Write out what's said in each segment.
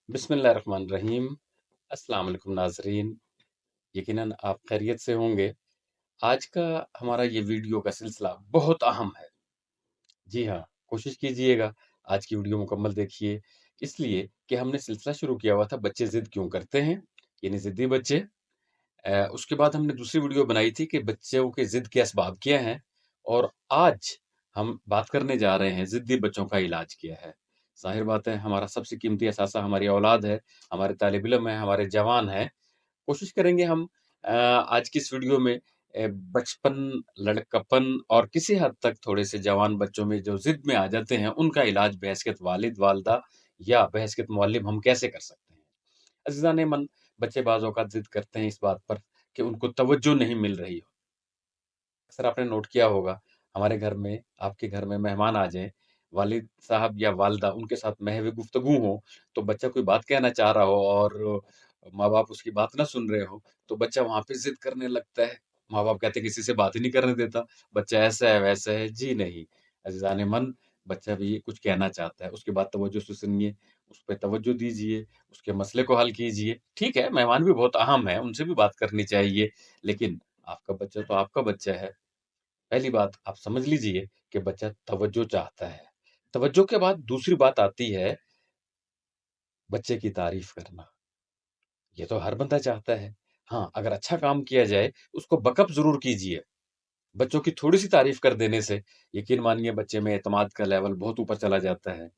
बिस्मिल्लाहिर्रहमानिर्रहीम। अस्सलाम वालेकुम नाज़रीन। यकीनन आप खैरियत से होंगे। आज का हमारा ये वीडियो का सिलसिला बहुत अहम है। जी हाँ, कोशिश कीजिएगा आज की वीडियो मुकम्मल देखिए, इसलिए कि हमने सिलसिला शुरू किया हुआ था बच्चे ज़िद क्यों करते हैं, यानी ज़िद्दी बच्चे। उसके बाद हमने दूसरी वीडियो बनाई थी कि बच्चों के ज़िद के असबाब क्या हैं, और आज हम बात करने जा रहे हैं ज़िद्दी बच्चों का इलाज क्या है। ज़ाहिर बात है हमारा सबसे कीमती असासा हमारी औलाद है, हमारे तालिब-इल्म हैं, हमारे जवान हैं। कोशिश करेंगे हम आज की इस वीडियो में बचपन, लड़कपन और किसी हद तक थोड़े से जवान बच्चों में जो ज़िद में आ जाते हैं, उनका इलाज बहैसियत वालिद-वालिदा या बहैसियत मुअल्लिम हम कैसे कर सकते हैं। अज़ीज़ान-ए-मन, बच्चे बाज़ औक़ात ज़िद करते हैं इस बात पर कि उनको तवज्जो नहीं मिल रही हो। अक्सर आपने नोट किया होगा, हमारे घर में, आपके घर में मेहमान आ जाएँ, वालिद साहब या वालिदा उनके साथ महज़ गुफ्तगू हो, तो बच्चा कोई बात कहना चाह रहा हो और माँ-बाप उसकी बात ना सुन रहे हों, तो बच्चा वहाँ पे ज़िद करने लगता है। माँ-बाप कहते हैं, "किसी से बात ही नहीं करने देता, बच्चा ऐसा है, वैसा है।" जी नहीं, अज़ीज़ान-ए-मन, बच्चा भी कुछ कहना चाहता है, उसकी बात तवज्जो से सुनिए, उस पे तवज्जो दीजिए, उसके मसले को हल कीजिए। ठीक है, मेहमान भी बहुत अहम हैं, उनसे भी बात करनी चाहिए, लेकिन आपका बच्चा तो आपका बच्चा है। पहली बात आप समझ लीजिए कि बच्चा तवज्जो चाहता है। तवज्जो के बाद दूसरी बात आती है बच्चे की तारीफ़ करना। ये तो हर बंदा चाहता है। हाँ, अगर अच्छा काम किया जाए, उसको बकअप ज़रूर कीजिए। बच्चों की थोड़ी-सी तारीफ़ कर देने से यकीन मानिए बच्चे में एतमाद का लेवल बहुत ऊपर चला जाता है।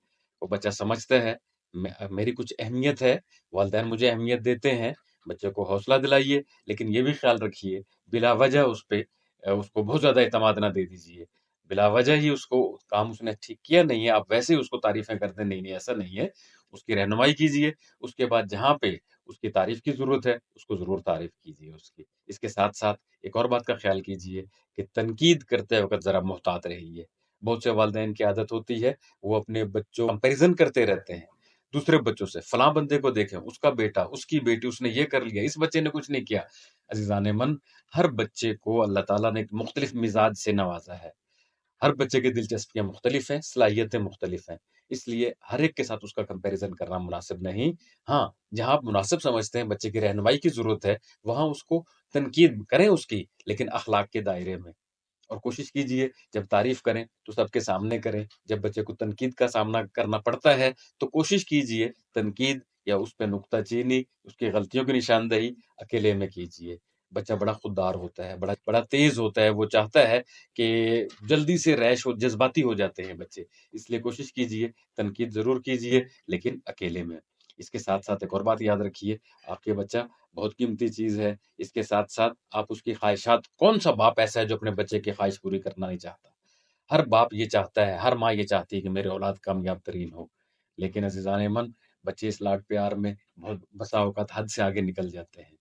वो बच्चा समझता है मेरी कुछ अहमियत है, वालिदैन मुझे अहमियत देते हैं। बच्चे को हौसला दिलाइए, लेकिन ये भी ख़्याल रखिए बिला वजह उस पे उसको बहुत ज़्यादा एतमाद ना दे दीजिए। बिला वजह ही उसको काम उसने ठीक किया नहीं है, आप वैसे ही उसको तारीफ़ें कर दें, नहीं, नहीं ऐसा नहीं है। उसकी रहनुमाई कीजिए, उसके बाद जहाँ पे उसकी तारीफ़ की ज़रूरत है, उसको ज़रूर तारीफ़ कीजिए उसकी। इसके साथ-साथ एक और बात का ख़्याल कीजिए कि तनकीद करते वक़्त ज़रा मुहतात रहिए। बहुत से वालिदैन की आदत होती है, वो अपने बच्चों कंपैरिज़न करते रहते हैं, दूसरे बच्चों से। फलाँ बंदे को देखें, उसका बेटा, उसकी बेटी, उसने ये कर लिया, इस बच्चे ने कुछ नहीं किया। अज़ीज़ान-ए-मन, हर बच्चे को अल्लाह ताला ने एक मुख़्तलिफ़ मिज़ाज से नवाज़ा है। हर बच्चे की दिलचस्पियाँ मुख्तलिफ हैं, सलाहियतें मुख्तलिफ हैं, इसलिए हर एक के साथ उसका कंपैरिज़न करना मुनासिब नहीं। हाँ, जहाँ आप मुनासिब समझते हैं बच्चे की रहनुमाई की ज़रूरत है, वहाँ उसको तनकीद करें उसकी, लेकिन अख़लाक के दायरे में। और कोशिश कीजिए जब तारीफ़ करें तो सबके सामने करें, जब बच्चे को तनकीद का सामना करना पड़ता है, तो कोशिश कीजिए तनकीद या उस पे नुक्ताचीनी, उसकी गलतियों की निशानदेही अकेले में कीजिए। बच्चा बड़ा खुददार होता है, बड़ा बड़ा तेज़ होता है, वो चाहता है कि जल्दी से रैश हो जज़्बाती हो जाते हैं बच्चे। इसलिए कोशिश कीजिए, तनकीद ज़रूर कीजिए, लेकिन अकेले में। इसके साथ-साथ एक और बात याद रखिए, आपके बच्चा बहुत कीमती चीज़ है, इसके साथ-साथ आप उसकी ख़्वाहिशात कौन-सा बाप ऐसा है जो अपने बच्चे की ख़्वाहिश पूरी करना नहीं चाहता? हर बाप ये चाहता है, हर माँ ये चाहती है कि मेरी औलाद कामयाब तरीन हो। लेकिन अज़ीज़ान-ए-मन, बच्चे इस लाड-प्यार में बहुत बसा औक़ात हद से आगे निकल जाते हैं।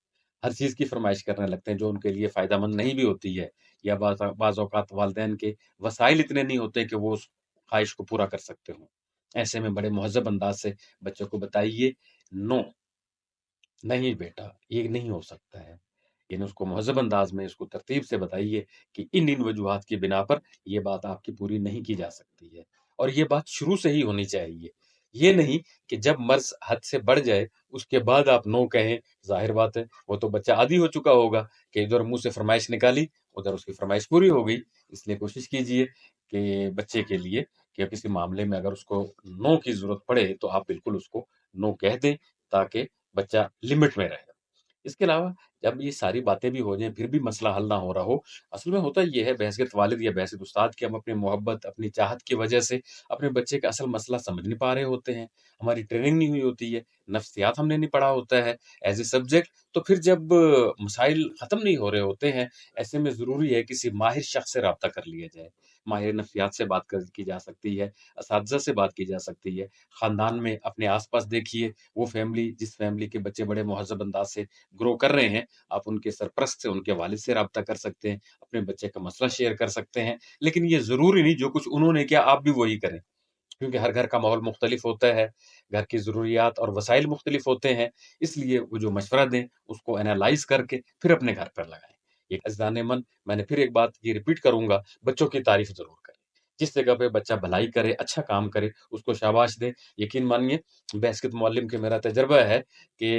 हर चीज़ की फ़रमाइश करने लगते हैं जो उनके लिए फ़ायदेमंद नहीं भी होती है, या बाज़ औक़ात वालिदैन के वसाइल इतने नहीं होते कि वो उस ख़्वाहिश को पूरा कर सकते हों। ऐसे में बड़े मुहज़्ज़ब अंदाज़ से बच्चों को बताइए, नो, नहीं बेटा, ये नहीं हो सकता है। यानी उसको मुहज़्ज़ब अंदाज़ में उसको तरतीब से बताइए कि इन-इन वजूहात की बिना पर ये बात आपकी पूरी नहीं की जा सकती है, और ये बात शुरू से ही होनी चाहिए। ये नहीं कि जब मर्ज़ हद से बढ़ जाए, उसके बाद आप नो कहें, ज़ाहिर बात है, वो तो बच्चा आदी हो चुका होगा कि इधर मुँह से फ़रमाइश निकाली, उधर उसकी फ़रमाइश पूरी हो गई। इसलिए कोशिश कीजिए कि बच्चे के लिए कि किसी मामले में अगर उसको नो की ज़रूरत पड़े, तो आप बिल्कुल उसको नो कह दें, ताकि बच्चा लिमिट में रहे। इसके अलावा जब ये सारी बातें भी हो जाएँ, फिर भी मसला हल ना हो रहा हो, असल में होता ये है बहैसियत वालिद या बहैसियत उस्ताद कि हम अपनी मोहब्बत, अपनी चाहत की वजह से अपने बच्चे का असल मसला समझ नहीं पा रहे होते हैं। हमारी ट्रेनिंग नहीं हुई होती है, नफ्सियात हमने नहीं पढ़ा होता है एज़ ए सब्जेक्ट, तो फिर जब मसाइल ख़त्म नहीं हो रहे होते हैं, ऐसे में ज़रूरी है किसी माहिर शख़्स से राब्ता कर लिया जाए। माहिर नफ्सियात से बात कर की जा सकती है, असातिज़ा से बात की जा सकती है, ख़ानदान में अपने आस-पास देखिए, वो फ़ैमिली जिस फ़ैमिली के बच्चे बड़े मुहज़्ज़ब अंदाज़ से ग्रो कर रहे हैं, आप उनके सरपरस्त से, उनके वालिद से राब्ता कर सकते हैं, अपने बच्चे का मसला शेयर कर सकते हैं। लेकिन ये ज़रूरी नहीं जो कुछ उन्होंने किया आप भी वही करें, क्योंकि हर घर का माहौल मुख्तलिफ होता है, घर की ज़रूरियात और वसाइल मुख्तलिफ होते हैं, इसलिए वो जो मशवरा दें, उसको एनालाइज़ करके फिर अपने घर पर लगाएँ। एक अज़ीज़ान-ए-मन, मैंने फिर एक बात ये रिपीट करूँगा, बच्चों की तारीफ़ ज़रूर करें। जिस जगह पे बच्चा भलाई करे, अच्छा काम करे, उसको शाबाश दें। यकीन मानिए, बहसगत मुअल्लिम के मेरा तजुर्बा है कि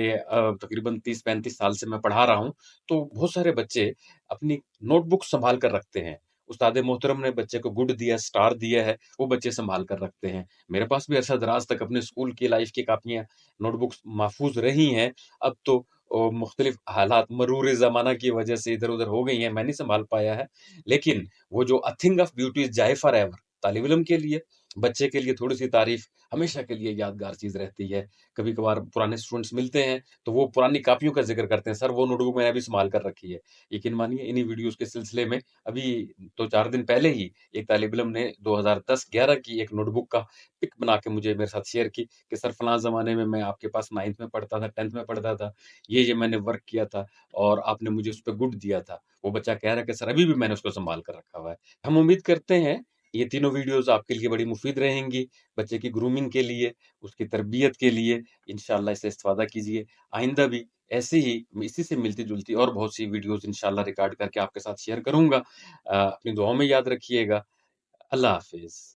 तकरीबन 30-35 साल से मैं पढ़ा रहा हूँ, तो बहुत सारे बच्चे अपनी नोटबुक सँभाल कर रखते हैं। उस्ताद मोहतरम ने बच्चे को गुड दिया, स्टार दिया है, वो बच्चे सँभाल कर रखते हैं। मेरे पास भी अरसा-दराज तक अपने स्कूल की लाइफ़ की कापियाँ, नोटबुक्स महफ़ूज़ रही हैं। अब तो मुख्तलिफ़ हालात मरूर-ए-ज़माना की वजह से इधर-उधर हो गई हैं, मैं नहीं सँभाल पाया है। लेकिन वो जो a thing of beauty is जाए फॉरएवर, तालिब इल्म के लिए, बच्चे के लिए थोड़ी-सी तारीफ़ हमेशा के लिए यादगार चीज़ रहती है। कभी-कभार पुराने स्टूडेंट्स मिलते हैं, तो वो पुरानी कॉपियों का ज़िक्र करते हैं, "सर, वो नोटबुक मैंने अभी सँभाल कर रखी है।" यकीन मानिए, इन्हीं वीडियोज़ के सिलसिले में अभी 2-4 दिन पहले ही एक तालिब इल्म ने 2010-11 की एक नोटबुक का पिक बना के मुझे मेरे साथ शेयर की कि, "सर, फलाँ ज़माने में मैं आपके पास 9th में पढ़ता था, 10th में पढ़ता था। ये मैंने वर्क किया था और आपने मुझे उस पे गुड दिया था।" वो बच्चा कह रहा है कि, "सर, अभी भी मैंने उसको सँभाल कर रखा हुआ है।" हम उम्मीद करते हैं ये तीनों वीडियोज़ आपके लिए बड़ी मुफ़ीद रहेंगी, बच्चे की ग्रूमिंग के लिए, उसकी तरबियत के लिए। इंशाअल्लाह इससे इस्तिफ़ादा कीजिए। आइंदा भी ऐसे ही इसी से मिलती-जुलती और बहुत सी वीडियोज़ इंशाअल्लाह रिकॉर्ड करके आपके साथ शेयर करूँगा। अपनी दुआओं में याद रखिएगा। अल्लाह हाफ़िज़।